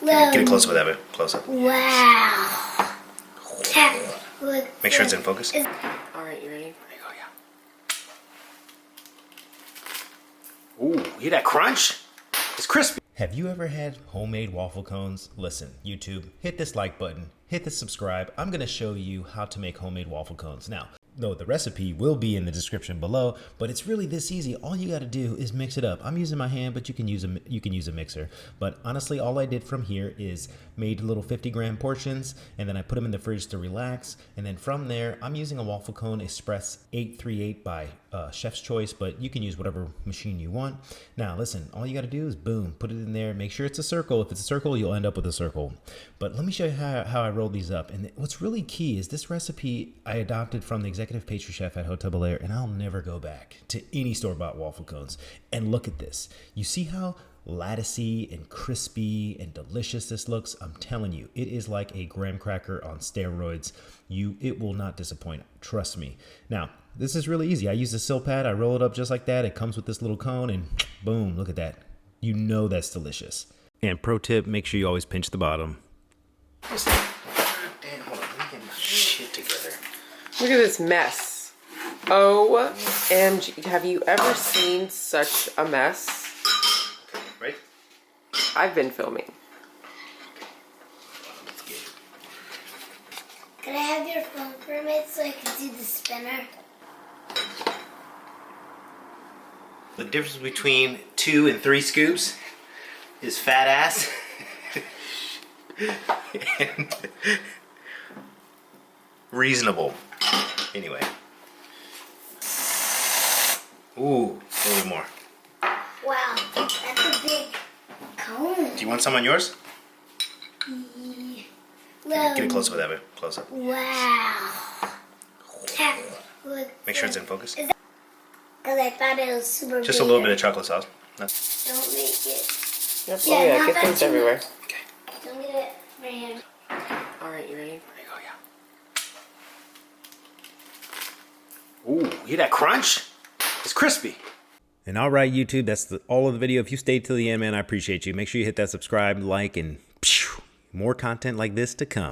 Get it close with that, close up. Wow. Make sure it's in focus. Alright, you ready? There you go, yeah. Ooh, you hear that crunch? It's crispy. Have you ever had homemade waffle cones? Listen, YouTube, hit this like button, hit the subscribe. I'm gonna show you how to make homemade waffle cones. Now, no, the recipe will be in the description below, but it's really this easy. All you gotta do is mix it up. I'm using my hand, but you can use a mixer. But honestly, all I did from here is made little 50-gram portions, and then I put them in the fridge to relax. And then from there, I'm using a waffle cone Express 838 by Chef's Choice, but you can use whatever machine you want. Now, listen, all you gotta do is boom, put it in there, make sure it's a circle. If it's a circle, you'll end up with a circle. But let me show you how I roll these up. And what's really key is this recipe I adopted from the executive pastry chef at Hotel Bel Air, and I'll never go back to any store-bought waffle cones. And look at this. You see how latticey and crispy and delicious this looks? I'm telling you, it is like a graham cracker on steroids. It will not disappoint, trust me. Now, this is really easy. I use a sill pad, I roll it up just like that. It comes with this little cone, and boom, look at that. You know that's delicious. And pro tip, make sure you always pinch the bottom. Damn, hold on, let me get my shit together. Look at this mess. OMG. Have you ever seen such a mess? Okay, right? I've been filming. Let's get it. Can I have your phone for a minute so I can do the spinner? The difference between 2 and 3 scoops is fat ass and reasonable. Anyway. Ooh, a little bit more. Wow, that's a big cone. Do you want some on yours? Well, Get it close with that, close up. wow. Make sure it's in focus. Because I thought it was super Just big. a little bit of chocolate sauce. No. Don't make it. Yep. Yeah, Oh yeah, not get that things too everywhere. Okay. Don't get it right hand. Alright, you ready? There you go, yeah. Ooh, you hear that crunch? It's crispy. And all right, YouTube, that's all of the video. If you stayed till the end, man, I appreciate you. Make sure you hit that subscribe, like, and more content like this to come.